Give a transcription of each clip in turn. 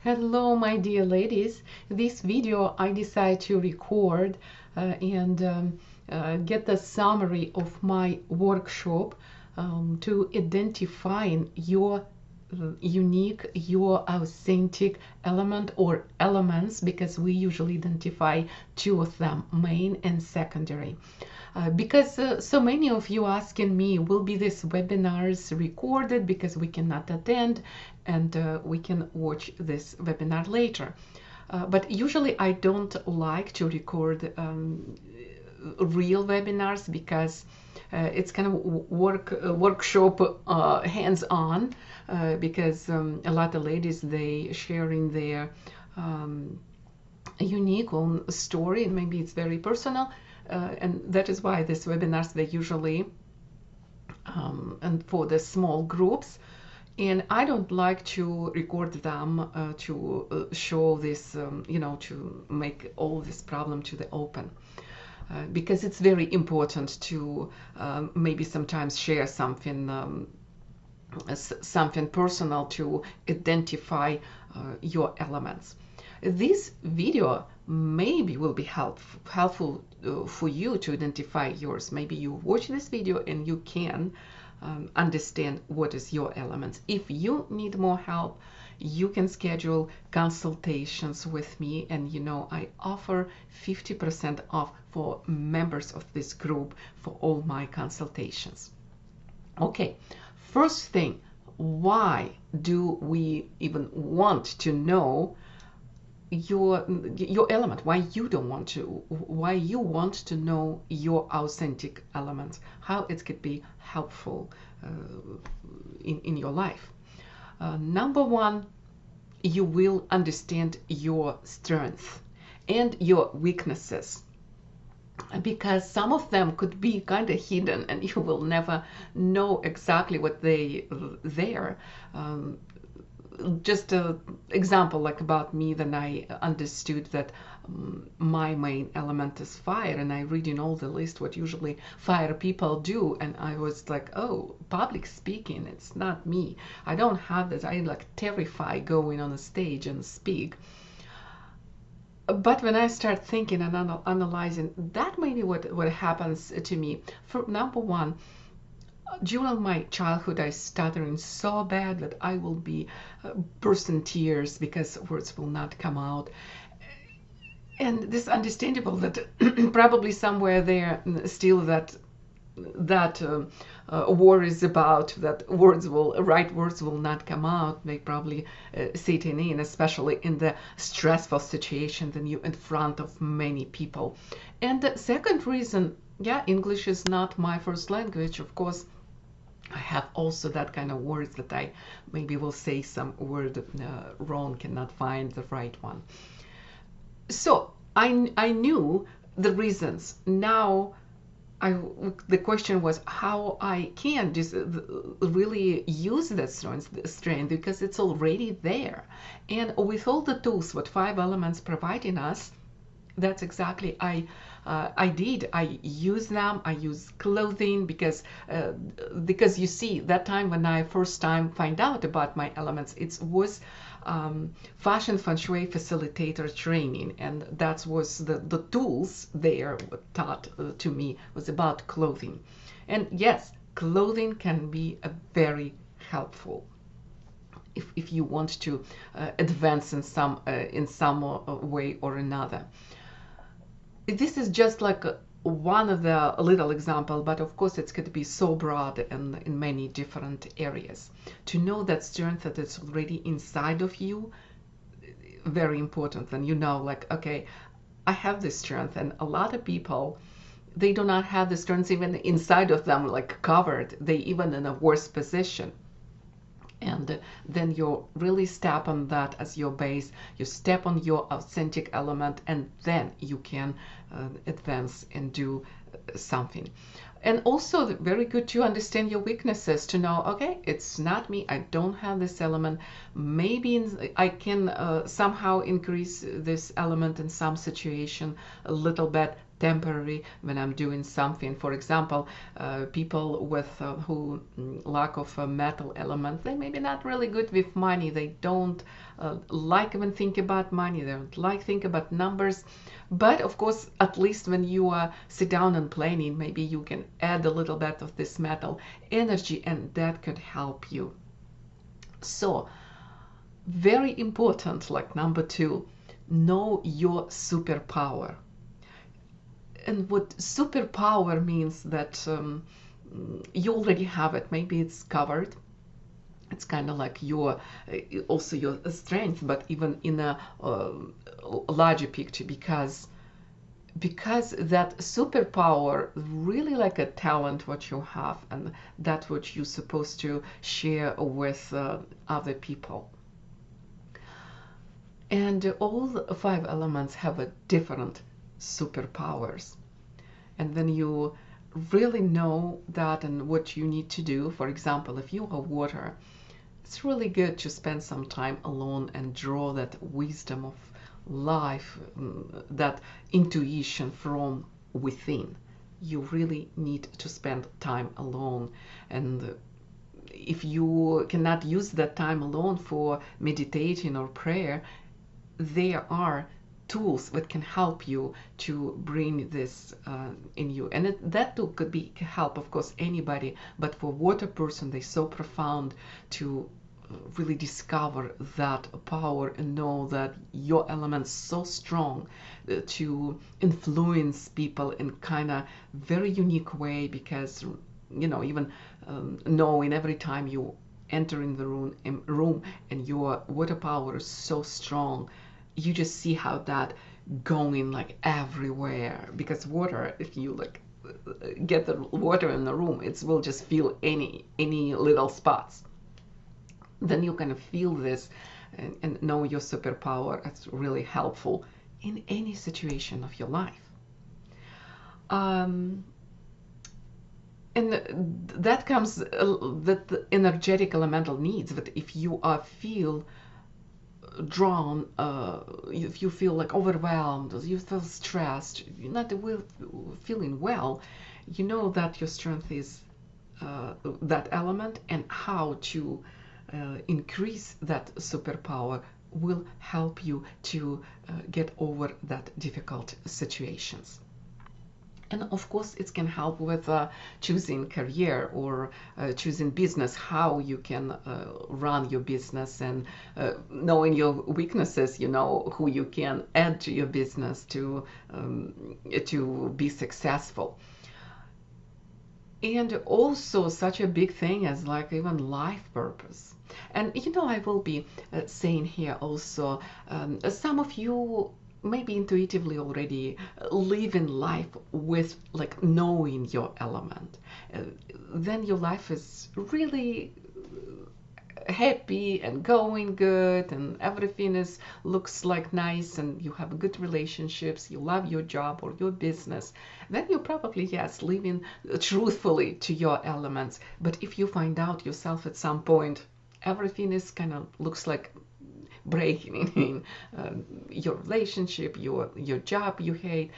Hello, my dear ladies. This video I decided to record and get the summary of my workshop to identifying your unique, your authentic element or elements, because we usually identify two of them, main and secondary. Because so many of you asking me, will be these webinars recorded because we cannot attend and we can watch this webinar later. But usually I don't like to record real webinars because it's kind of workshop hands-on, because a lot of ladies, they sharing their unique own story, and maybe it's very personal, and that is why these webinars, they usually and for the small groups, and I don't like to record them to show this, to make all this problem to the open. Because it's very important to maybe sometimes share something something personal to identify your elements. This video maybe will be helpful for you to identify yours. Maybe you watch this video and you can understand what is your elements. If you need more help, you can schedule consultations with me, and I offer 50% off for members of this group for all my consultations. Okay, first thing, why do we even want to know your element? Why you want to know your authentic elements, how it could be helpful in your life. Number one, you will understand your strengths and your weaknesses, because some of them could be kind of hidden and you will never know exactly what they're. Just an example, like about me, then I understood that my main element is fire, and I read in all the list what usually fire people do, and I was like, oh, public speaking, it's not me. I don't have this. I like terrify going on a stage and speak. But when I start thinking and analyzing, that may be what happens to me. For number one, during my childhood, I stuttered so bad that I will be bursting tears because words will not come out. And this understandable that probably somewhere there still that war is about, that right words will not come out. They probably sitting in, especially in the stressful situation, then you in front of many people. And the second reason, yeah, English is not my first language, of course. I have also that kind of words that I maybe will say some word wrong, cannot find the right one. So I knew the reasons. Now the question was how I can just really use that strength, because it's already there. And with all the tools what 5 elements providing us, that's exactly I did. I use them. I use clothing because you see, that time when I first time find out about my elements, it was fashion feng shui facilitator training, and that was the tools there taught to me was about clothing. And yes, clothing can be a very helpful if you want to advance in some way or another. This is just like one of the little example, but of course it's going to be so broad and in many different areas. To know that strength that is already inside of you, very important. Then like, okay, I have this strength, and a lot of people, they do not have the strength even inside of them, like covered. They even in a worse position. And then you really step on that as your base. You step on your authentic element, and then you can advance and do something. And also very good to understand your weaknesses, to know, okay, it's not me, I don't have this element. Maybe I can somehow increase this element in some situation a little bit, temporary when I'm doing something. For example, people with who lack of a metal element, they maybe not really good with money. They don't like even think about money. They don't like think about numbers. But of course, at least when you sit down and planning, maybe you can add a little bit of this metal energy, and that could help you. So very important, like number 2, know your superpower. And what superpower means that you already have it. Maybe it's covered. It's kind of like your also your strength, but even in a larger picture, because that superpower really like a talent what you have, and that's what you're supposed to share with other people. And all 5 elements have a different superpowers. And then you really know that and what you need to do. For example, if you are water, it's really good to spend some time alone and draw that wisdom of life, that intuition from within. You really need to spend time alone. And if you cannot use that time alone for meditating or prayer, there are tools that can help you to bring this in you. And that tool could be help, of course, anybody, but for water person, they're so profound to really discover that power and know that your element's so strong to influence people in kind of very unique way, because even knowing every time you enter in the room and your water power is so strong, you just see how that going like everywhere, because water, if you like get the water in the room, it will just fill any little spots. Then you kind of feel this and know your superpower. It's really helpful in any situation of your life. And that comes that the energetic elemental needs, that if you feel drawn, if you feel like overwhelmed, you feel stressed, you're not feeling well, you know that your strength is that element, and how to increase that superpower will help you to get over that difficult situations. And of course, it can help with choosing career or choosing business, how you can run your business, and knowing your weaknesses, you know who you can add to your business to be successful. And also such a big thing as like even life purpose. And I will be saying here also, some of you maybe intuitively already live in life with like knowing your element. Then your life is really happy and going good, and everything looks like nice, and you have good relationships, you love your job or your business. Then you probably, yes, living truthfully to your elements. But if you find out yourself at some point everything is kind of looks like breaking in your relationship, your job you hate,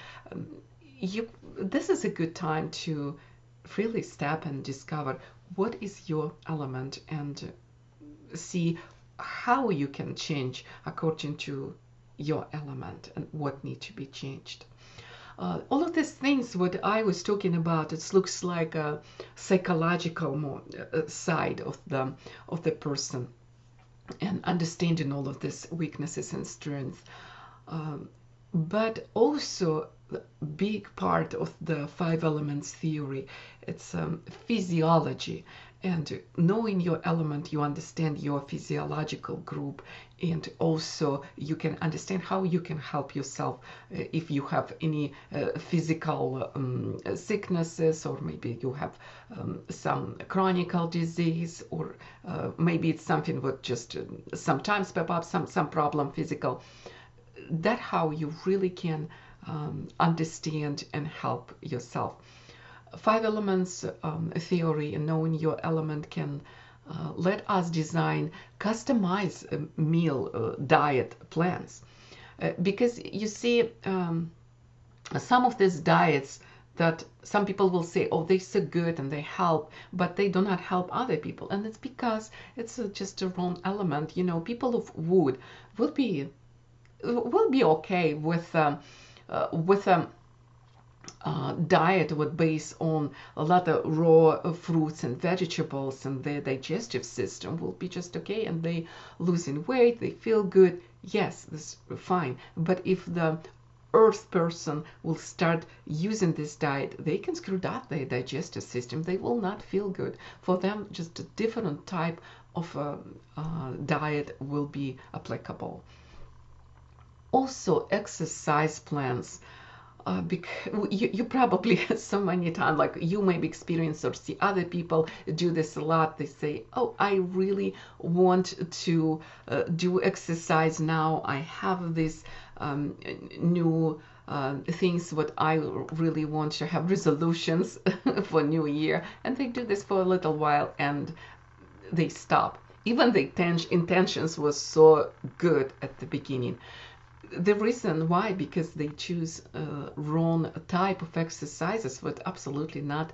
this is a good time to really step and discover what is your element, and see how you can change according to your element and what need to be changed. All of these things what I was talking about, it looks like a psychological more, side of the person, and understanding all of these weaknesses and strengths. But also the big part of the 5 elements theory, it's physiology. And knowing your element, you understand your physiological group, and also you can understand how you can help yourself if you have any physical sicknesses, or maybe you have some chronic disease, or maybe it's something that just sometimes pop up, some problem physical. That's how you really can understand and help yourself. 5 elements theory and knowing your element can let us design customized meal diet plans, because you see some of these diets that some people will say, oh, they're so good and they help, but they do not help other people. And it's because it's just a wrong element. You know, people of wood will be okay with diet would base on a lot of raw fruits and vegetables, and their digestive system will be just okay, and they losing weight, they feel good. Yes, this is fine. But if the earth person will start using this diet, they can screw up their digestive system. They will not feel good. For them, just a different type of diet will be applicable. Also, exercise plans. You probably so many times, like you maybe experience or see other people do this a lot. They say, oh, I really want to do exercise now. I have this new things what I really want to have resolutions for new year, and they do this for a little while and they stop. Even the intentions was so good at the beginning. The reason why, because they choose wrong type of exercises, but absolutely not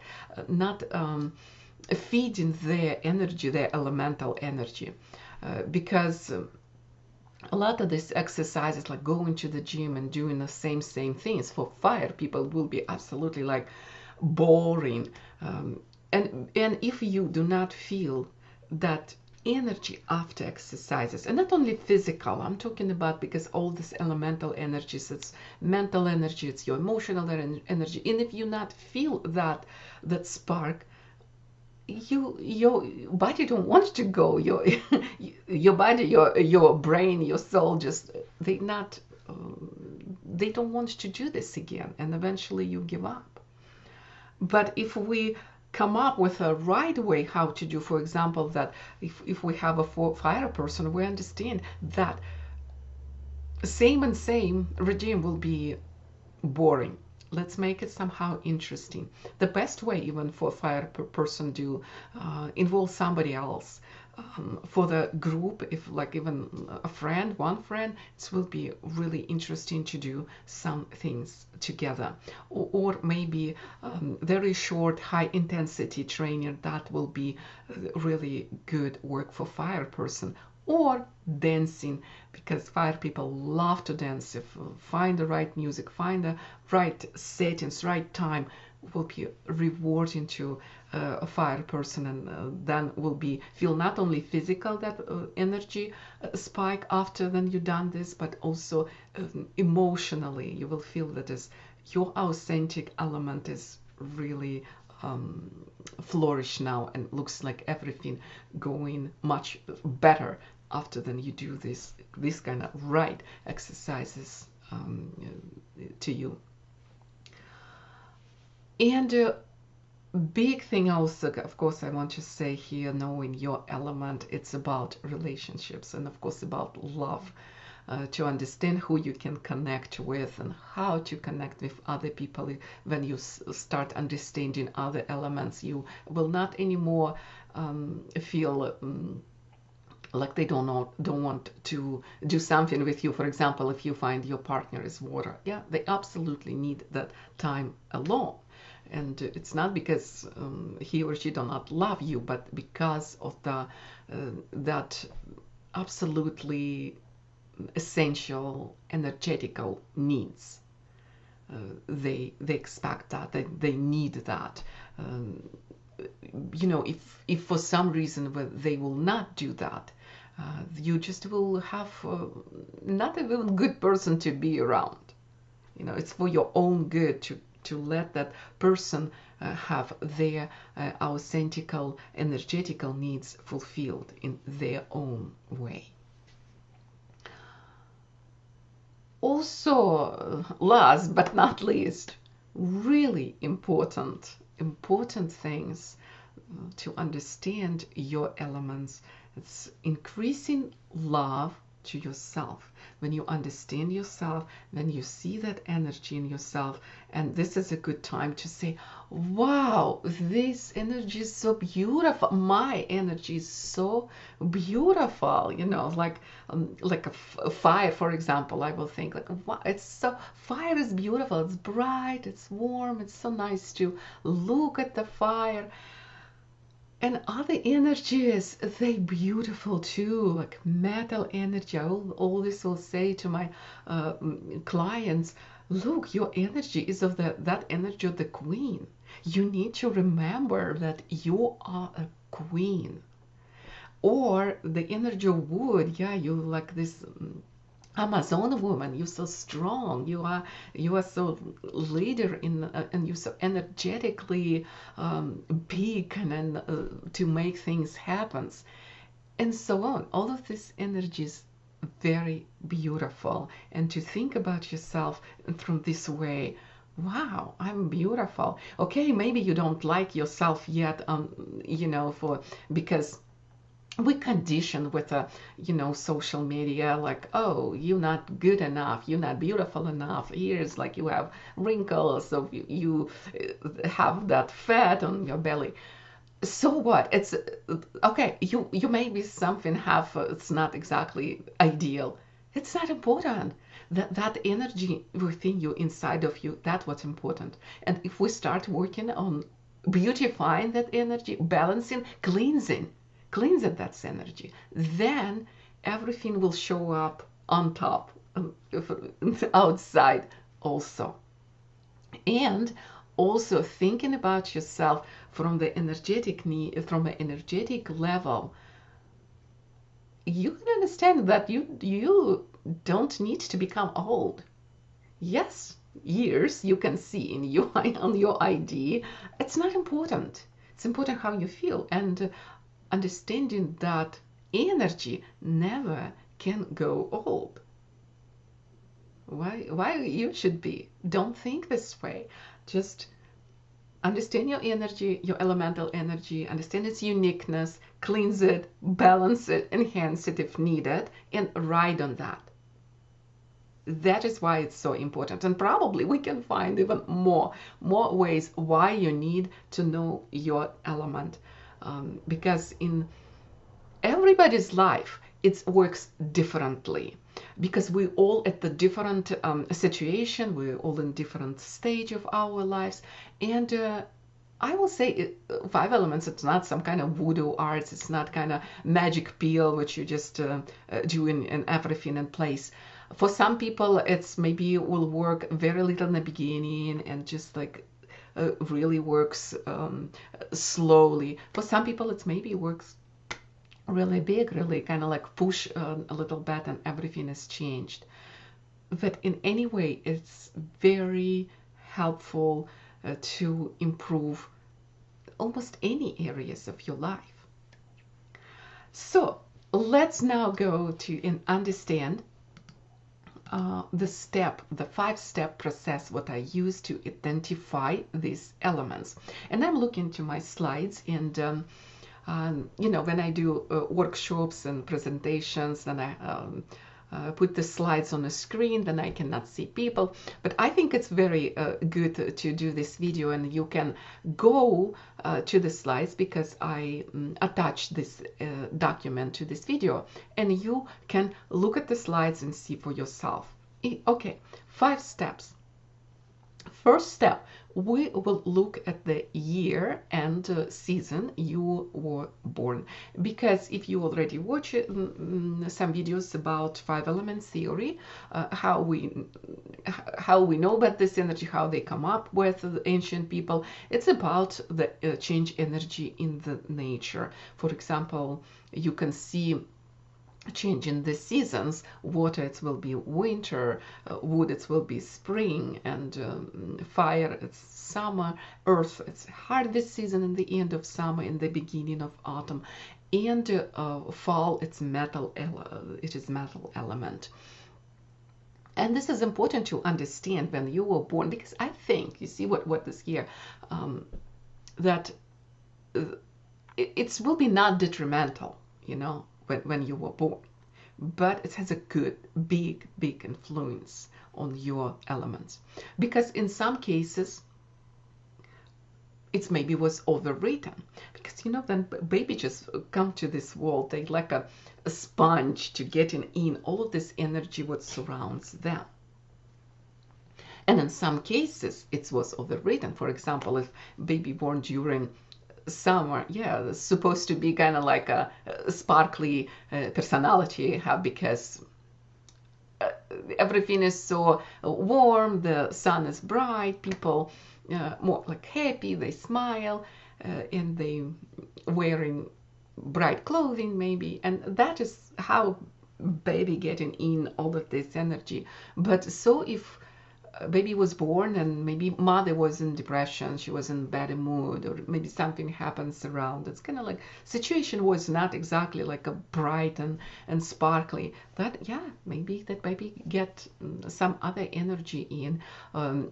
feeding their energy, their elemental energy, because a lot of these exercises, like going to the gym and doing the same things, for fire people will be absolutely like boring, and if you do not feel that energy after exercises, and not only physical, I'm talking about, because all this elemental energies, it's mental energy, it's your emotional energy, and if you not feel that spark, your body don't want to go, your body, your brain, your soul, just they don't want to do this again, and eventually you give up. But if we come up with a right way how to do, for example, that if we have a fire person, we understand that same regime will be boring. Let's make it somehow interesting. The best way, even for a fire person, to involve somebody else. For the group, if like even a friend, one friend, it will be really interesting to do some things together. Or maybe very short, high intensity training, that will be really good work for fire person. Or dancing, because fire people love to dance. If find the right music, find the right settings, right time, will be rewarding to a fire person, and then will be feel not only physical that energy spike after then you done this, but also emotionally you will feel that is your authentic element is really flourish now, and looks like everything going much better after then you do this kind of right exercises to you. And big thing also, of course, I want to say here, knowing your element, it's about relationships, and of course about love, to understand who you can connect with and how to connect with other people. When you start understanding other elements, you will not anymore feel like they don't want to do something with you. For example, if you find your partner is water, yeah, they absolutely need that time alone. And it's not because he or she do not love you, but because of the that absolutely essential energetical needs. They expect that, they need that. You know, if for some reason they will not do that, you just will have not even good person to be around. You know, it's for your own good to let that person have their authentical energetical needs fulfilled in their own way. Also, last but not least, really important things to understand your elements. It's increasing love to yourself, when you understand yourself, when you see that energy in yourself. And this is a good time to say, wow, this energy is so beautiful. My energy is so beautiful, you know, like a fire, for example. I will think like, wow, it's so, fire is beautiful. It's bright, it's warm, it's so nice to look at the fire. And other energies, they beautiful too, like metal energy. I always will say to my clients, look, your energy is of that energy of the queen. You need to remember that you are a queen. Or the energy of wood, yeah, you like this Amazon woman, you're so strong, you are so leader in and you're so energetically big and to make things happen, and so on. All of this energy is very beautiful, and to think about yourself from this way, wow, I'm beautiful. Okay, maybe you don't like yourself yet, you know, for because we condition with social media, like, oh, you're not good enough, you're not beautiful enough, here's like you have wrinkles, so you have that fat on your belly. So what? It's okay, you maybe something have it's not exactly ideal. It's not important. That energy within you, inside of you, that's what's important. And if we start working on beautifying that energy, balancing, cleansing that energy, then everything will show up on top, outside also. And also thinking about yourself from the energetic need, from an energetic level, you can understand that you don't need to become old. Yes, years you can see in you on your ID. It's not important. It's important how you feel, and understanding that energy never can go old. Why you should be? Don't think this way. Just understand your energy, your elemental energy, understand its uniqueness, cleanse it, balance it, enhance it if needed, and ride on that. That is why it's so important. And probably we can find even more ways why you need to know your element. Because in everybody's life, it works differently. Because we all at the different situation, we're all in different stage of our lives. And I will say five elements, it's not some kind of voodoo arts, it's not kind of magic pill which you just do in everything in place. For some people, it's maybe will work very little in the beginning and just like really works slowly. For some people, it's maybe works really big, really kind of like push a little bit and everything is changed. But in any way, it's very helpful to improve almost any areas of your life. So let's now go to and understand the 5-step process what I use to identify these elements. And I'm looking to my slides, and when I do workshops and presentations, then I put the slides on the screen, then I cannot see people. But I think it's very good to do this video, and you can go to the slides because I attached this document to this video, and you can look at the slides and see for yourself. Okay, 5 steps. First step, we will look at the year and season you were born. Because if you already watch some videos about 5 elements theory, how we know about this energy, how they come up with the ancient people, it's about the change energy in the nature. For example, you can see change in the seasons. Water, it will be winter, wood, it will be spring, and fire, it's summer, earth, it's harvest season in the end of summer, in the beginning of autumn, and fall, it's metal, it is metal element. And this is important to understand when you were born, because I think, you see what is here, that it will be not detrimental, when you were born. but it has a good, big influence on your elements. Because in some cases, it maybe was overwritten. Because, you know, when baby just come to this world, they like a sponge to getting in all of this energy what surrounds them. And in some cases, it was overwritten. For example, if baby born during summer, yeah, it's supposed to be kind of like a sparkly personality, because everything is so warm, the sun is bright, people more like happy, they smile, and they wearing bright clothing maybe, and that is how baby getting in all of this energy. But so if baby was born and maybe mother was in depression, she was in bad mood, or maybe something happens around, it's kind of like situation was not exactly like a bright and sparkly, that yeah, maybe that baby get some other energy in,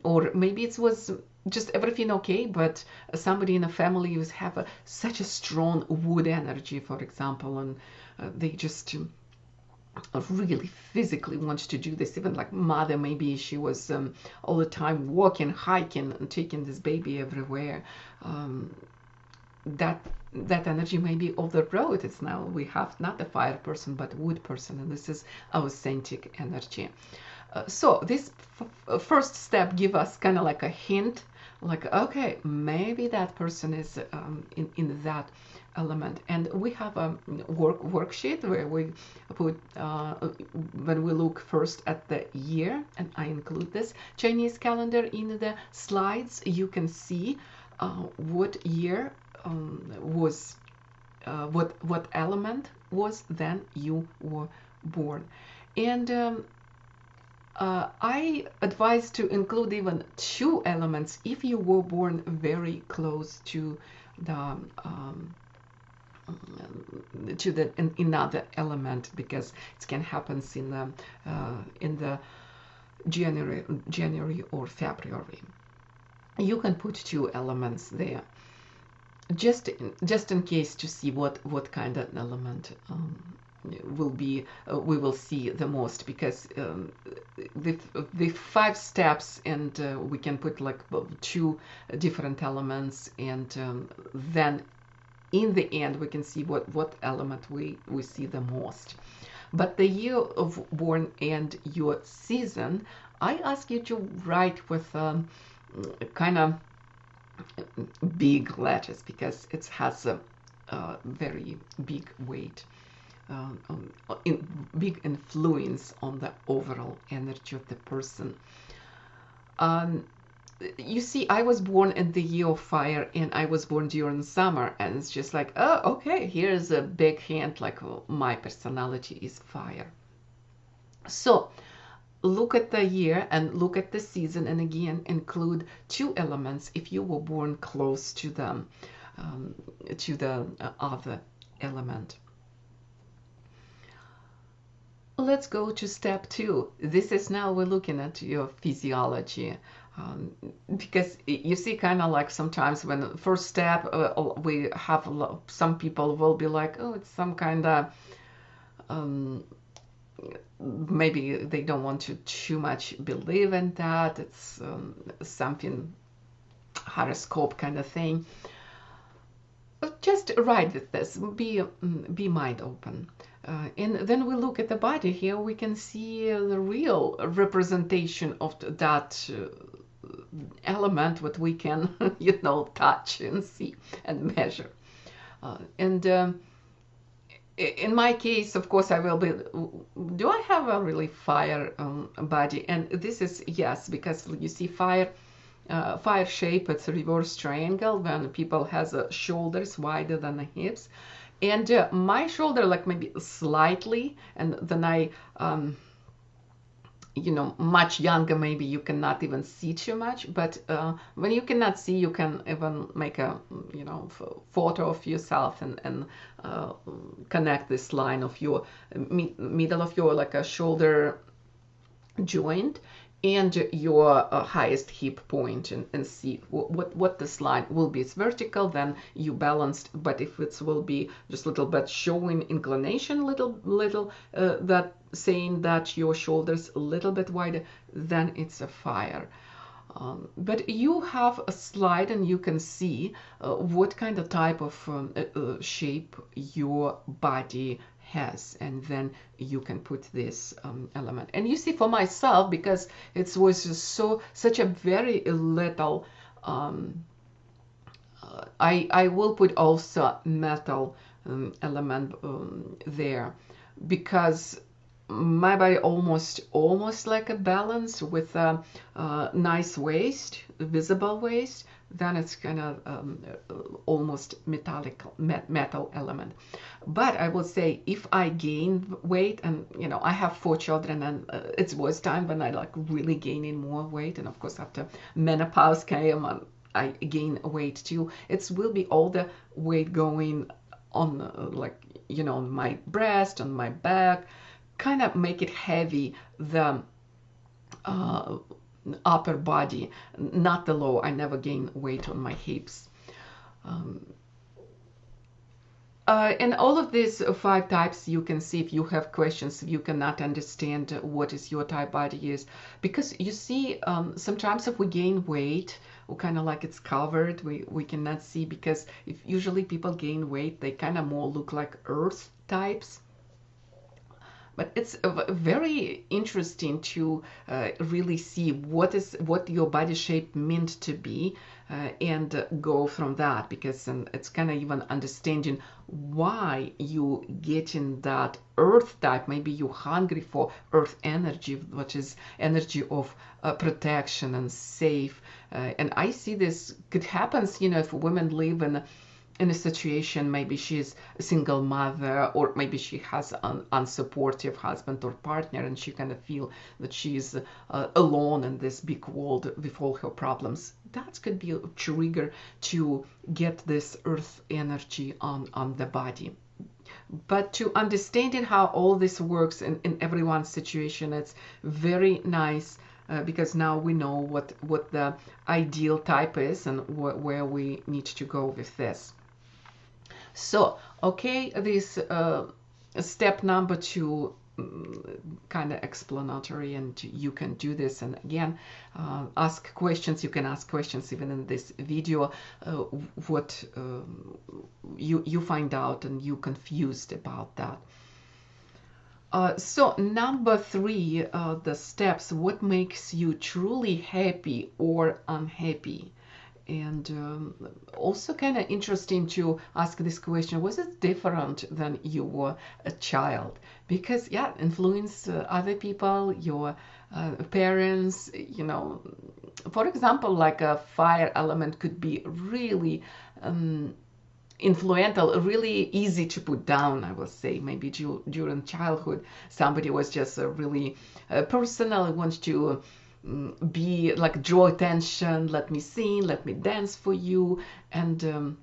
or maybe it was just everything okay, but somebody in a family was have such a strong wood energy, for example, and they just really physically wants to do this. Even like mother, maybe she was all the time walking, hiking, and taking this baby everywhere. That energy may be off the road. It's now we have not a fire person but wood person, and this is our authentic energy. So this first step give us kind of like a hint, like okay, maybe that person is in that element. And we have a worksheet where we put when we look first at the year, and I include this Chinese calendar in the slides. You can see what year was what element was then you were born. And I advise to include even 2 elements if you were born very close to the another element, because it can happen in the January or February. You can put 2 elements there, just in case, to see what kind of element will be we will see the most, because the 5 steps, and we can put like 2 different elements, and then in the end we can see what element we see the most. But the year of born and your season, I ask you to write with kind of big letters, because it has a very big weight, big influence on the overall energy of the person. You see, I was born in the year of fire, and I was born during summer, and it's just like, oh, okay, here's a big hint, like my personality is fire. So look at the year and look at the season, and again include 2 elements if you were born close to them, to the other element. Let's go to step 2. This is now we're looking at your physiology. Because you see, kind of like sometimes when the first step we have some people will be like, oh, it's some kind of maybe they don't want to too much believe in that, it's something horoscope kind of thing. But just ride with this, be mind open. And then we look at the body. Here we can see the real representation of that element, what we can touch and see and measure. And in my case, of course, I will be, do I have a really fire body? And this is yes, because you see fire shape, it's a reverse triangle when people has shoulders wider than the hips. And my shoulder like maybe slightly, and then I much younger, maybe you cannot even see too much, but when you cannot see, you can even make a photo of yourself and connect this line of your middle of your like a shoulder joint, and your highest hip point, and see what this line will be. It's vertical, then you balanced, but if it will be just a little bit showing inclination, little that saying that your shoulders a little bit wider, then it's a fire. But you have a slide and you can see what kind of type of shape your body has, and then you can put this element. And you see, for myself, because it was just such a very little, I will put also metal element there, because my body almost like a balance with a nice waist, visible waist. Then it's kind of almost metal element. But I will say, if I gain weight, and I have 4 children, and it was time when I like really gaining more weight, and of course after menopause came, I gain weight too. It will be all the weight going on, on my breast, on my back, kind of make it heavy, the upper body, not the low. I never gain weight on my hips. And all of these 5 types, you can see if you have questions, if you cannot understand what is your type body is. Because you see, sometimes if we gain weight, we kind of like it's covered, we cannot see, because if usually people gain weight, they kind of more look like earth types. But it's very interesting to really see what your body shape meant to be, and go from that, because it's kind of even understanding why you get in that earth type. Maybe you're hungry for earth energy, which is energy of protection and safe. And I see this could happen, if women live in a situation, maybe she's a single mother, or maybe she has an unsupportive husband or partner, and she kind of feel that she's alone in this big world with all her problems. That could be a trigger to get this earth energy on the body. But to understanding how all this works in everyone's situation, it's very nice, because now we know what the ideal type is, and where we need to go with this. So, okay, this step number 2, kind of explanatory, and you can do this. And again, ask questions. You can ask questions even in this video, what you find out and you confused about that. So number 3, the steps, what makes you truly happy or unhappy? And also kind of interesting to ask this question, was it different than you were a child? Because influence other people, your parents, for example, like a fire element could be really influential, really easy to put down, I will say. Maybe during childhood, somebody was just really personal, wants to be like, draw attention, let me sing, let me dance for you. And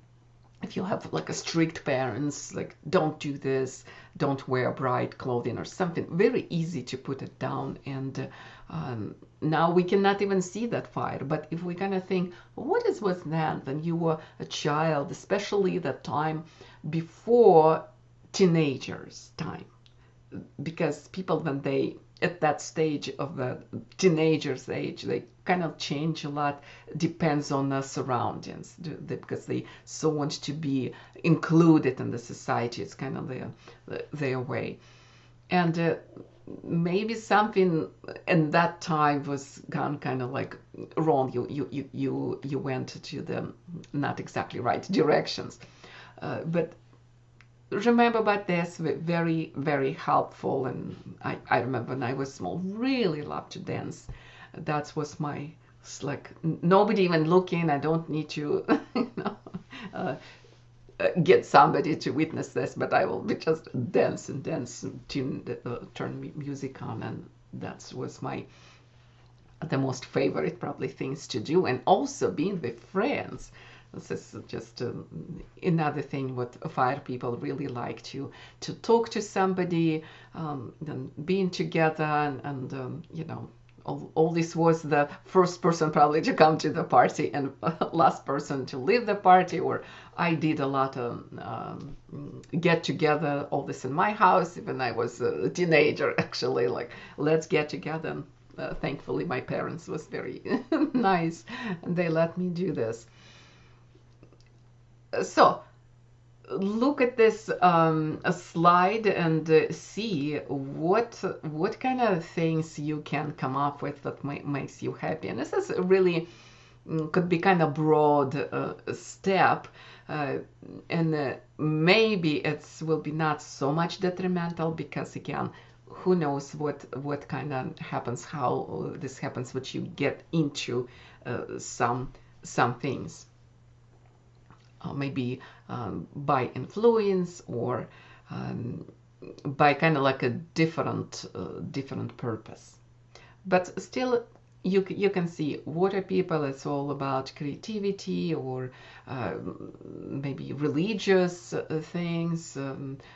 if you have like a strict parents, like, don't do this, don't wear bright clothing or something, very easy to put it down. And now we cannot even see that fire. But if we kind of think, what was then when you were a child, especially that time before teenagers time, because people, when they at that stage of the teenager's age, they kind of change a lot, depends on the surroundings, because they so want to be included in the society. It's kind of their way. And maybe something in that time was gone kind of like wrong. You went to the not exactly right directions. But remember about this, very, very helpful. And I remember when I was small, really loved to dance. That was my, like, nobody even looking. I don't need to get somebody to witness this, but I will be just dance and turn music on. And that was the most favorite probably things to do. And also being with friends. This is just another thing what fire people really like, to talk to somebody, and being together, and all this was the first person probably to come to the party and last person to leave the party. Or I did a lot of get together, all this in my house when I was a teenager, actually, like, let's get together. And thankfully my parents was very nice and they let me do this. So look at this a slide and see what kind of things you can come up with that makes you happy. And this is really could be kind of broad step, and maybe it will be not so much detrimental, because again, who knows what kind of happens, how this happens, what you get into some things. Maybe by influence, or by kind of like a different purpose. But still, you can see water people, it's all about creativity, or maybe religious things,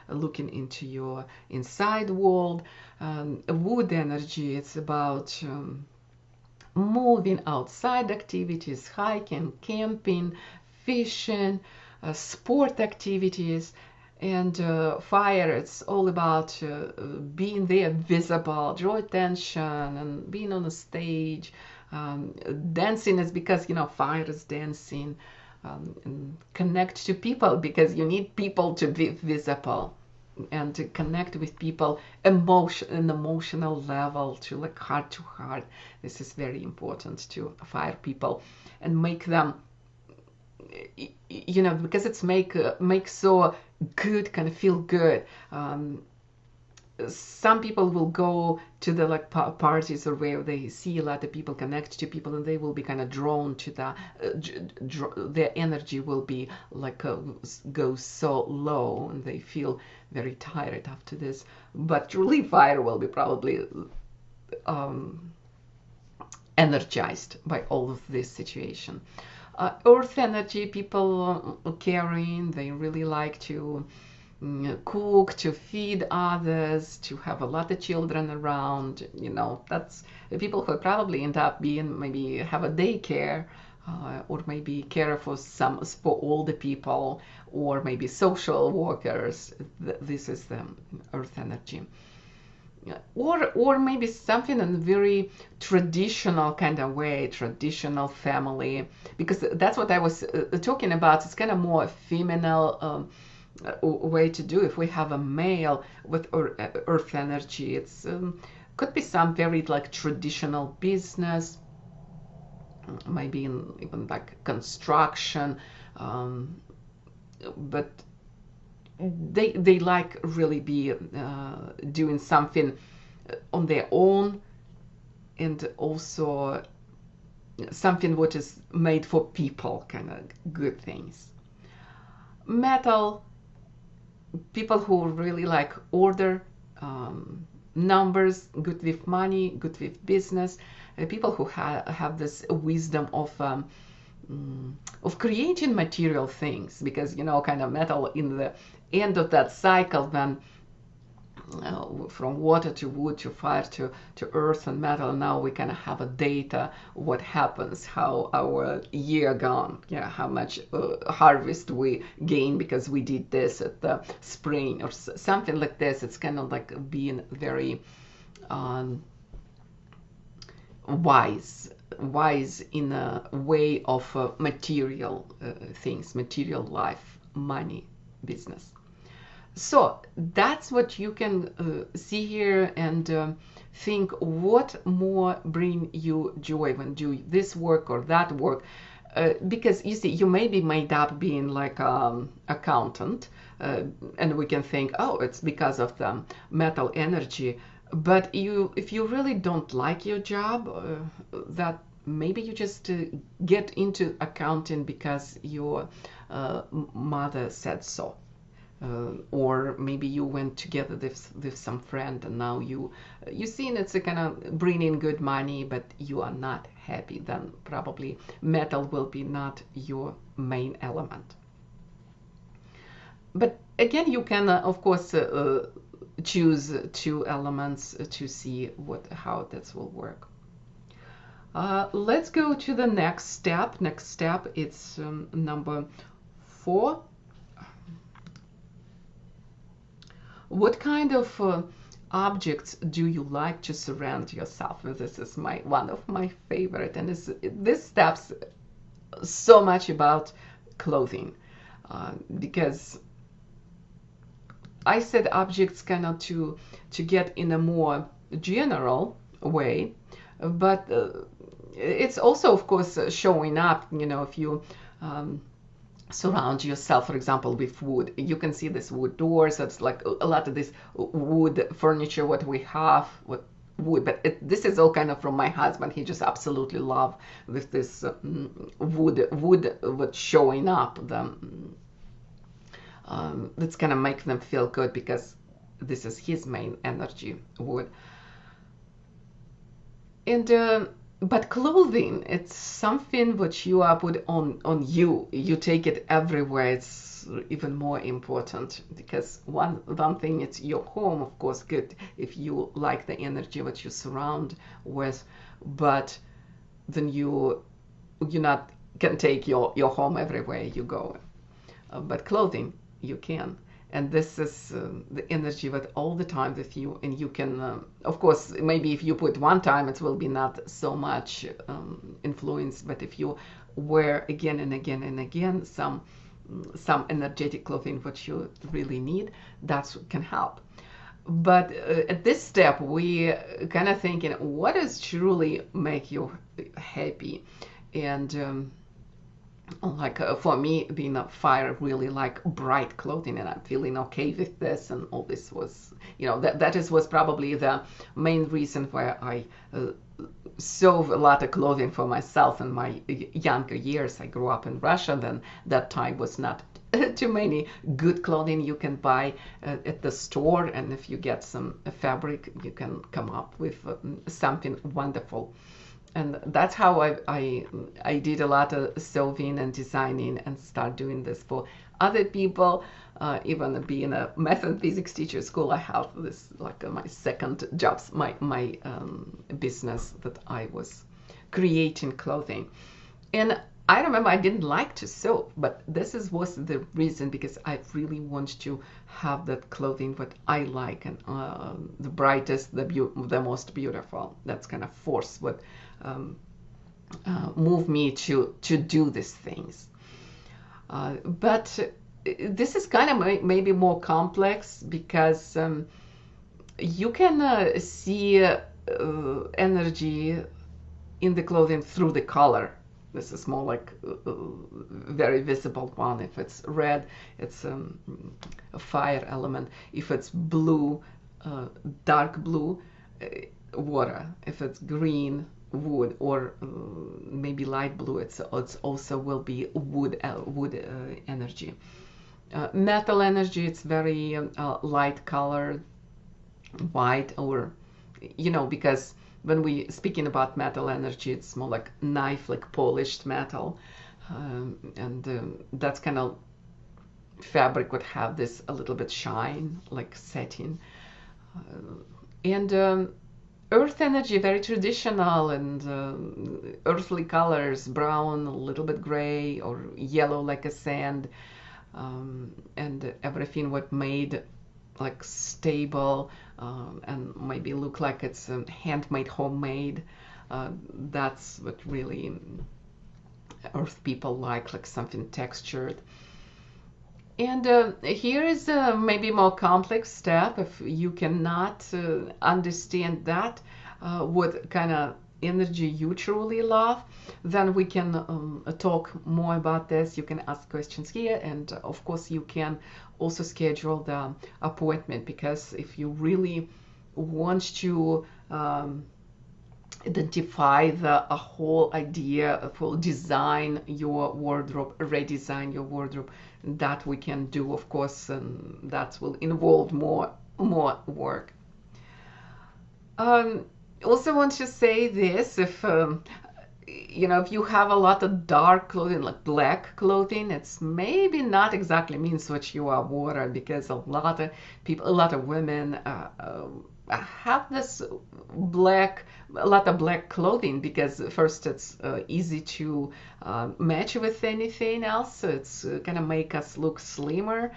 looking into your inside world. Wood energy, it's about moving outside activities, hiking, camping, fishing, sport activities. And fire, it's all about being there, visible, draw attention, and being on a stage. Dancing is because, fire is dancing. And connect to people, because you need people to be visible and to connect with people an emotional level, to like heart to heart. This is very important to fire people and make them, because it's make so good, kind of feel good. Some people will go to the like parties, or where they see a lot of people, connect to people, and they will be kind of drawn to the their energy will be like go so low, and they feel very tired after this. But truly fire will be probably energized by all of this situation. Earth energy, people caring, they really like to cook, to feed others, to have a lot of children around. That's people who probably end up being, maybe have a daycare, or maybe care for older people, or maybe social workers. This is the earth energy. Or maybe something in a very traditional kind of way, traditional family, because that's what I was talking about. It's kind of more feminine way to do. If we have a male with earth energy, it's could be some very like traditional business, maybe even like construction, but they like really be doing something on their own, and also something what is made for people, kind of good things. Metal, people who really like order, numbers, good with money, good with business, people who have this wisdom of creating material things, because kind of metal in the end of that cycle, then from water to wood to fire to earth and metal, now we kind of have a data what happens, how our year gone, how much harvest we gain because we did this at the spring, or something like this. It's kind of like being very wise in a way of material things, material life, money, business. So that's what you can see here, and think what more bring you joy when do this work or that work, because you see, you maybe made up being like accountant, and we can think, oh, it's because of the metal energy. But if you really don't like your job, that maybe you just get into accounting because your mother said so. Or maybe you went together with some friend, and now you seen it's a kind of bringing good money, but you are not happy. Then probably metal will be not your main element. But again, you can of course choose two elements to see how that will work. Let's go to the next step. Next step, it's number 4. What kind of objects do you like to surround yourself with? This is one of my favorite, and this steps so much about clothing, because I said objects kind of to get in a more general way, but it's also, of course, showing up. If you surround yourself, for example, with wood, you can see this wood doors. That's like a lot of this wood furniture what we have with wood, but this is all kind of from my husband. He just absolutely love with this wood what's showing up. That's gonna make them feel good because this is his main energy, wood. And but clothing, it's something which you are put on you. You take it everywhere. It's even more important because one thing, it's your home, of course, good if you like the energy what you surround with, but then you're not can take your home everywhere you go. But clothing, you can. And this is the energy that all the time with you, and you can, of course, maybe if you put one time, it will be not so much influence, but if you wear again and again and again some energetic clothing what you really need, that can help. But at this step, we kind of thinking, what does truly make you happy? And like for me, being a fire, really like bright clothing, and I'm feeling okay with this, and all this was, was probably the main reason why I sewed a lot of clothing for myself in my younger years. I grew up in Russia, then that time was not too many good clothing you can buy at the store, and if you get some fabric, you can come up with something wonderful. And that's how I did a lot of sewing and designing and start doing this for other people. Even being a math and physics teacher at school, I have this like my second jobs, my business that I was creating clothing. And I remember I didn't like to sew, but this was the reason, because I really want to have that clothing what I like, and the brightest, the most beautiful. That's kind of force what move me to do these things. But this is kind of maybe more complex, because you can see energy in the clothing through the color. This is more like very visible one. If it's red, it's a fire element. If it's blue, dark blue, water. If it's green, wood, or maybe light blue, it's also will be wood energy. Metal energy, it's very light colored, white, or because when we speaking about metal energy, it's more like knife, like polished metal, and that's kind of fabric would have this a little bit shine, like satin, and earth energy, very traditional, and earthly colors, brown, a little bit gray, or yellow like a sand, and everything what made like stable, and maybe look like it's handmade, homemade. That's what really earth people like something textured. And here is a maybe more complex step. If you cannot understand that, what kind of energy you truly love, then we can talk more about this. You can ask questions here, and of course you can also schedule the appointment, because if you really want to identify a whole idea, a full design your wardrobe, redesign your wardrobe, that we can do, of course, and that will involve more work. Also want to say this, if if you have a lot of dark clothing, like black clothing, it's maybe not exactly means what you are water, because a lot of people, a lot of women have this a lot of black clothing, because first it's easy to match with anything else, so it's gonna make us look slimmer.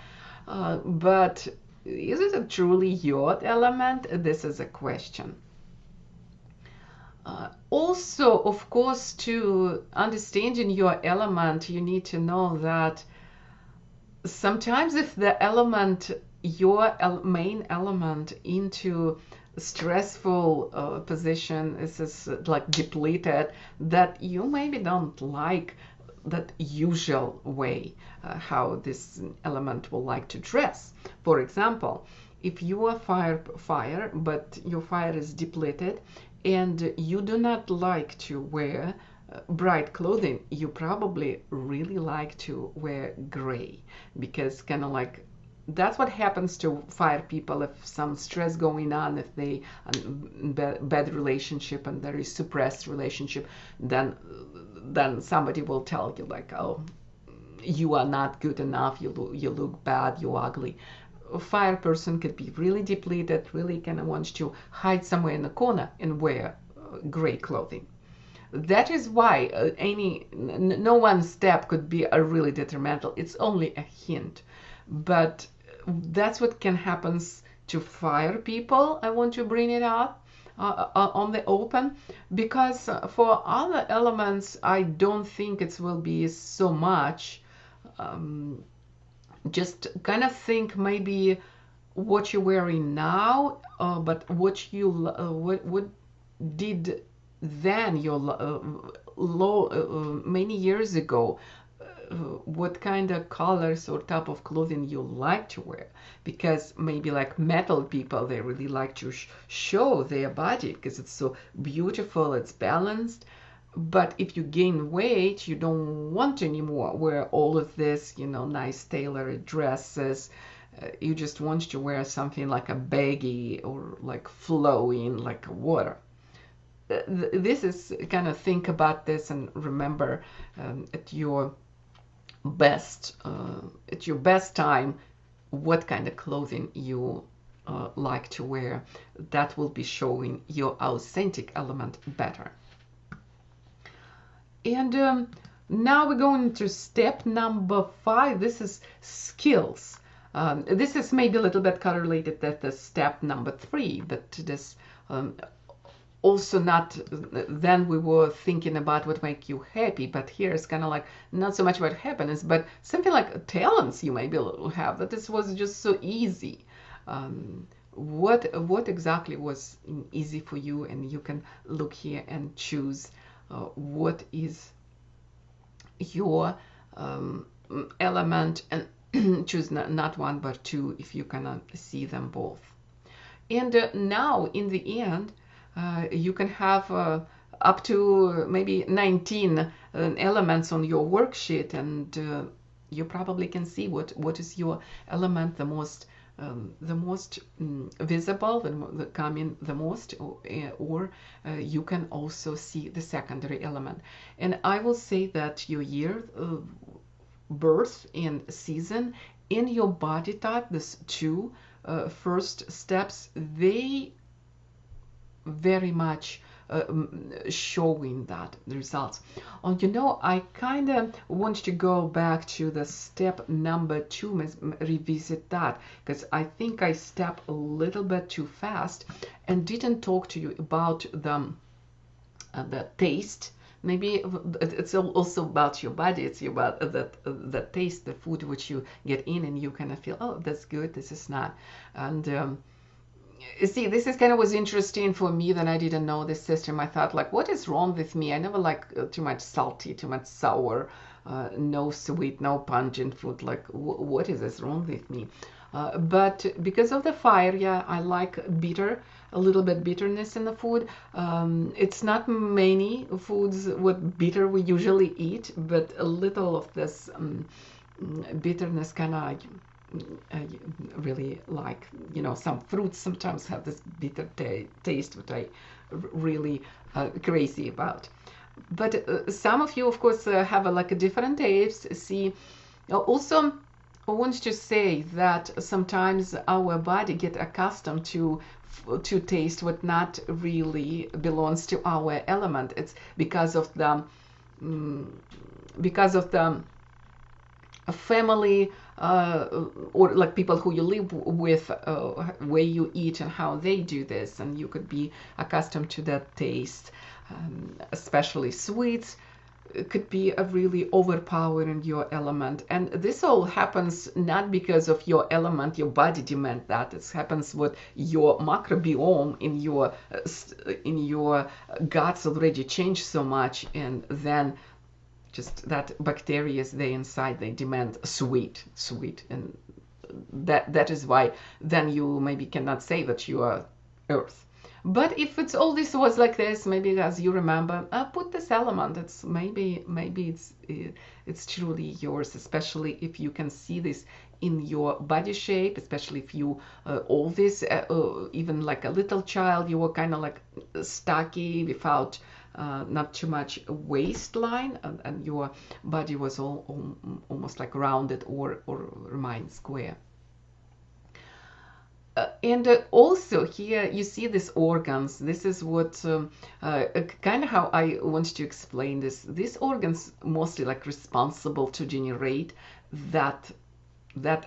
But is it a truly your element? This is a question. Also, of course, to understanding your element, you need to know that sometimes if the element, your main element into stressful position is like depleted, that you maybe don't like that usual way how this element will like to dress. For example, if you are fire, but your fire is depleted and you do not like to wear bright clothing, you probably really like to wear gray, because kind of like that's what happens to fire people if some stress going on, if they bad relationship and very suppressed relationship, then somebody will tell you like, oh, you are not good enough, you look bad, you're ugly. A fire person could be really depleted, really kind of wants to hide somewhere in the corner and wear gray clothing. That is why no one step could be a really detrimental. It's only a hint, but that's what can happen to fire people. I want to bring it out on the open, because for other elements, I don't think it will be so much. Just kind of think maybe what you're wearing now, but what you what did then your many years ago, what kind of colors or type of clothing you like to wear, because maybe like metal people, they really like to show their body because it's so beautiful, it's balanced. But if you gain weight, you don't want anymore wear all of this, nice tailored dresses. You just want to wear something like a baggy or like flowing like water. This is kind of think about this and remember at your best time what kind of clothing you like to wear. That will be showing your authentic element better. And now we're going to step number 5. This is skills. This is maybe a little bit correlated to the step number 3, but this also not, then we were thinking about what make you happy, but here it's kind of like not so much about happiness, but something like talents you maybe have, that this was just so easy. What exactly was easy for you? And you can look here and choose what is your element, and choose not one but two if you cannot see them both. And now in the end, you can have up to maybe 19 elements on your worksheet, and you probably can see what is your element the most visible, the coming the most, or you can also see the secondary element. And I will say that your year, birth and season, in your body type, these two first steps, they very much showing that the results. I kind of want to go back to the step number 2, revisit that, because I think I stepped a little bit too fast and didn't talk to you about the taste. Maybe it's also about your body. It's about the taste, the food which you get in, and you kind of feel, oh, that's good, this is not. And see, this is kind of was interesting for me, that I didn't know this system. I thought, like, what is wrong with me? I never like too much salty, too much sour, no sweet, no pungent food. Like, what is this wrong with me? But because of the fire, yeah, I like bitter, a little bit bitterness in the food. It's not many foods with bitter we usually eat, but a little of this bitterness kind of really like. Some fruits sometimes have this bitter taste, which I really crazy about. But some of you, of course, have like a different taste. See, also I want to say that sometimes our body get accustomed to taste what not really belongs to our element. It's mm, because of the family, or like people who you live with, where you eat and how they do this, and you could be accustomed to that taste, especially sweets. It could be a really overpowering your element, and this all happens not because of your element, your body demand that. It happens with your microbiome in your guts already changed so much, and then just that bacteria is there inside, they demand sweet, and that is why then you maybe cannot say that you are earth. But if it's all this was like this, maybe as you remember, put this element. It's maybe it's truly yours, especially if you can see this in your body shape, especially if you always, even like a little child, you were kind of like stocky without not too much waistline, and your body was almost like rounded or remained square. And also here you see these organs. This is what kind of how I want to explain this. These organs mostly like responsible to generate that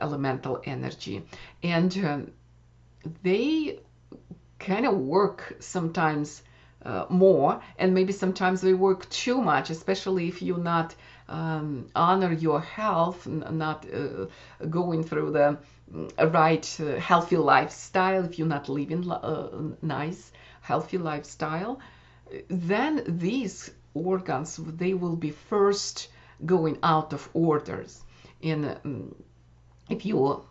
elemental energy, and they kind of work sometimes more, and maybe sometimes they work too much, especially if you not honor your health, not going through the right healthy lifestyle, if you're not living nice healthy lifestyle, then these organs, they will be first going out of orders. And if you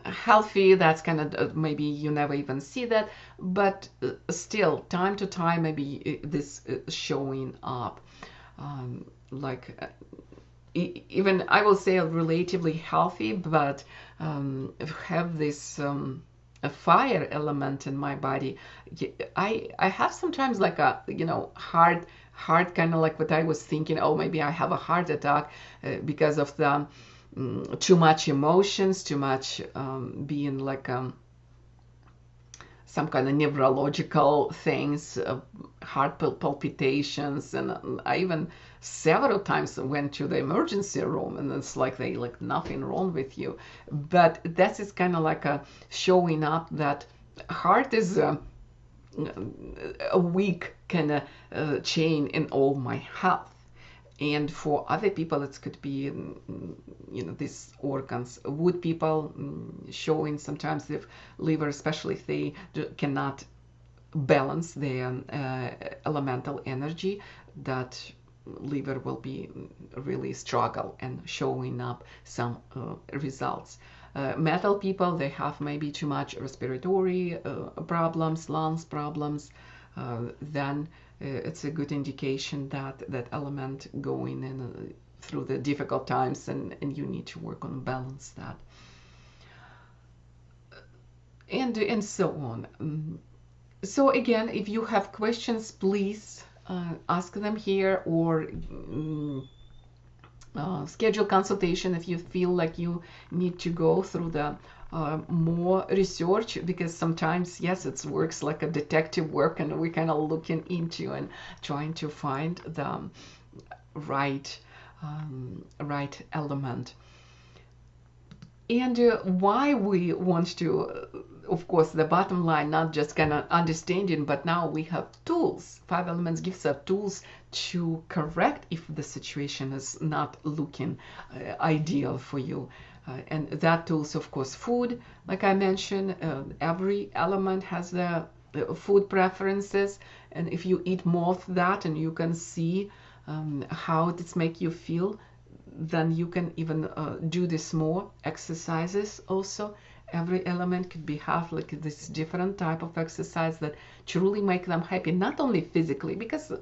healthy, that's kind of maybe you never even see that, but still time to time maybe this showing up, like even I will say relatively healthy, but have this a fire element in my body. I have sometimes like a hard kind of like what I was thinking, oh maybe I have a heart attack because of the too much emotions, too much being like some kind of neurological things, heart palpitations, and I even several times went to the emergency room, and it's like they like nothing wrong with you, but that is kind of like a showing up that heart is a weak kind of chain in all my health. And for other people, it could be, these organs. Wood people showing sometimes if liver, especially if they cannot balance their elemental energy, that liver will be really struggle and showing up some results. Metal people, they have maybe too much respiratory problems, lungs problems, then it's a good indication that that element going in through the difficult times, and you need to work on balance that, and so on. So again, if you have questions, please ask them here, or schedule consultation if you feel like you need to go through the more research, because sometimes, yes, it works like a detective work, and we're kind of looking into and trying to find the right element. And why we want to, of course, the bottom line, not just kind of understanding, but now we have tools. Five elements gives us tools to correct if the situation is not looking ideal for you. And that tools, of course, food, like I mentioned, every element has the food preferences. And if you eat more of that and you can see how it make you feel, then you can even do this more exercises also. Every element could be have like this different type of exercise that truly make them happy, not only physically, because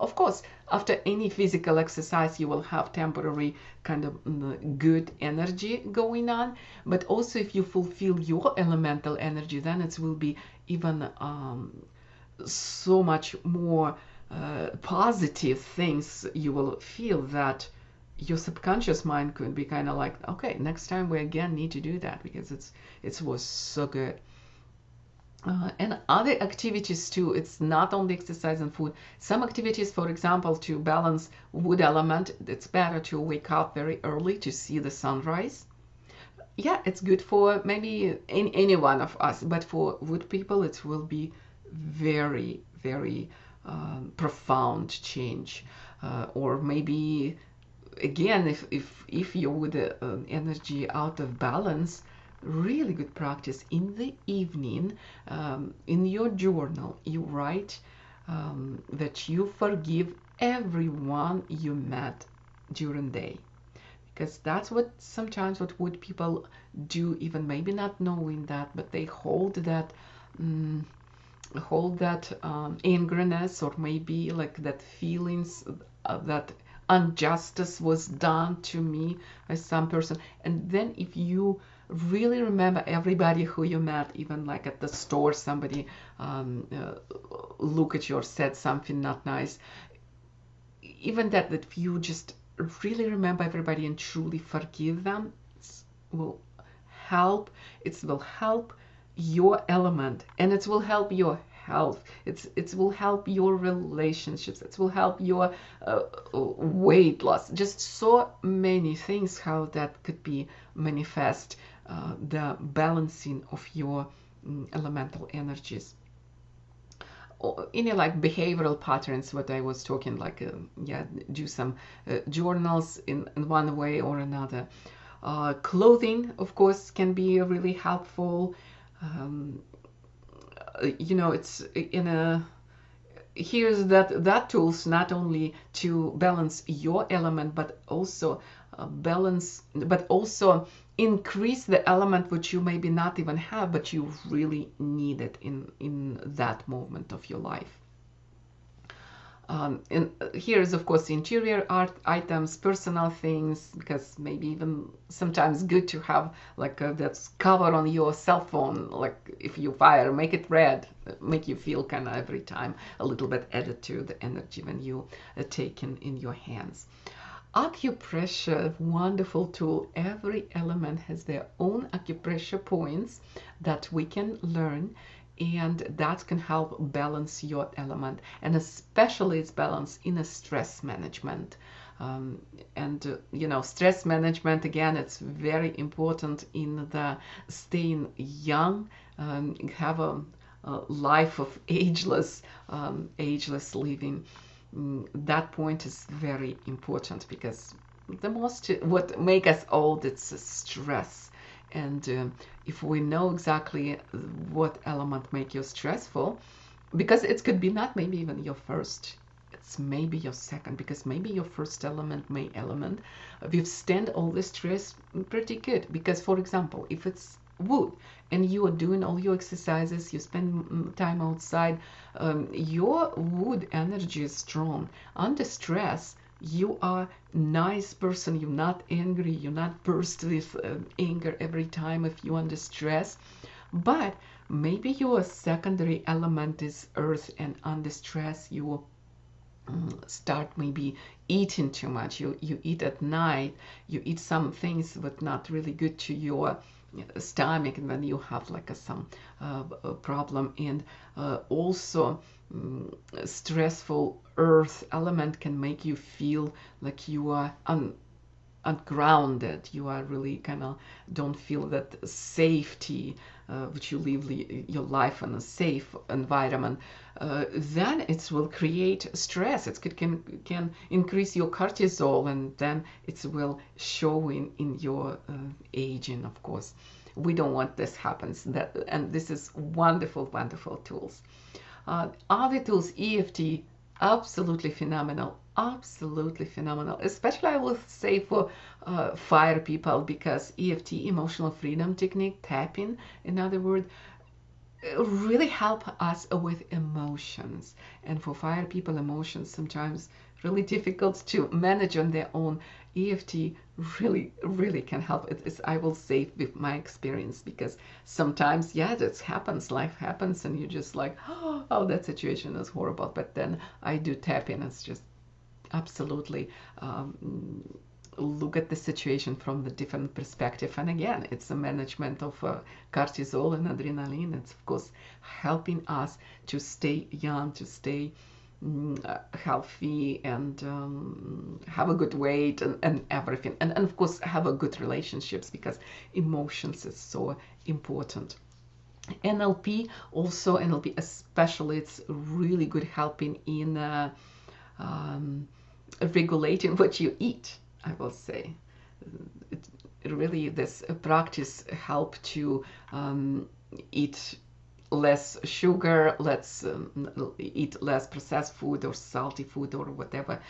of course after any physical exercise you will have temporary kind of good energy going on, but also if you fulfill your elemental energy, then it will be even so much more positive things you will feel, that your subconscious mind could be kind of like, okay, next time we again need to do that because it was so good. And other activities too. It's not only exercise and food. Some activities, for example, to balance wood element, it's better to wake up very early to see the sunrise. Yeah, it's good for maybe any one of us, but for wood people, it will be very, very profound change. Or maybe again, if you're with the energy out of balance, really good practice in the evening. In your journal you write that you forgive everyone you met during the day, because that's what sometimes what would people do, even maybe not knowing that, but they hold that angerness, or maybe like that feelings that injustice was done to me by some person. And then if you really remember everybody who you met, even like at the store, somebody look at you or said something not nice, even that if you just really remember everybody and truly forgive them, will help. It will help your element, and it will help your health. It will help your relationships. It will help your weight loss. Just so many things how that could be manifest, the balancing of your elemental energies. Any like behavioral patterns, what I was talking, like yeah, do some journals in one way or another. Clothing, of course, can be really helpful. You know, it's in a here's that tools not only to balance your element, but also increase the element which you maybe not even have, but you really need it in that moment of your life. And here is, of course, interior art items, personal things, because maybe even sometimes good to have like that cover on your cell phone, like if you fire, make it red, make you feel kind of every time a little bit added to the energy when you take in your hands. Acupressure, wonderful tool. Every element has their own acupressure points that we can learn, and that can help balance your element, and especially it's balance in a stress management. You know, stress management, again, it's very important in the staying young, have a life of ageless living. That point is very important, because the most what make us old, it's stress. And if we know exactly what element make you stressful, because it could be not maybe even your first, it's maybe your second, because maybe your first element may element withstand all the stress pretty good. Because for example, if it's wood and you are doing all your exercises, you spend time outside, your wood energy is strong. Under stress, you are nice person, you're not angry, you're not burst with anger every time if you're under stress. But maybe your secondary element is earth, and under stress you start maybe eating too much. You eat at night, you eat some things that not really good to your stomach, and then you have like some problem. And also stressful earth element can make you feel like you are ungrounded. You are really kind of don't feel that safety, which you live your life in a safe environment. Then it will create stress. It can increase your cortisol, and then it will show in your aging, of course. We don't want this happens. And this is wonderful tools. Other tools, EFT, absolutely phenomenal, especially I will say for fire people, because EFT, emotional freedom technique, tapping, in other words, really help us with emotions. And for fire people, emotions sometimes really difficult to manage on their own. EFT really can help. It is, I will say, with my experience, because sometimes, yeah, that happens, life happens, and you're just like, oh, that situation is horrible. But then I do tapping, it's just absolutely look at the situation from the different perspective. And again, it's a management of cortisol and adrenaline. It's of course helping us to stay young, to stay healthy, and have a good weight, and everything, and of course have a good relationships, because emotions is so important. NLP also, NLP especially, it's really good helping in regulating what you eat, I will say. Really, this practice help to eat less sugar, let's eat less processed food or salty food or whatever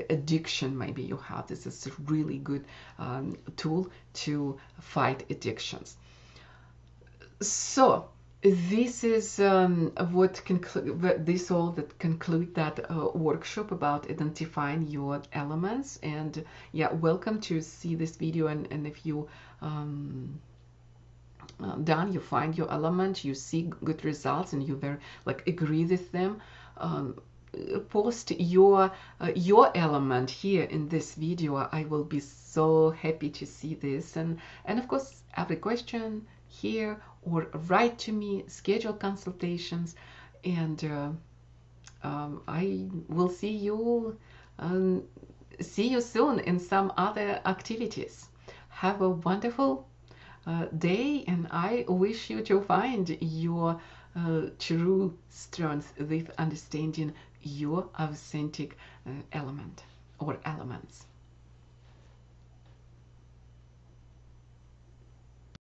addiction maybe you have. This is a really good tool to fight addictions. So this is what this all that conclude that workshop about identifying your elements. And yeah, welcome to see this video, and if you done, you find your element, you see good results, and you very agree with them, post your element here in this video. I will be so happy to see this, and of course every question here, or write to me, schedule consultations, and I will see you soon in some other activities. Have a wonderful day, and I wish you to find your true strength with understanding your authentic element or elements.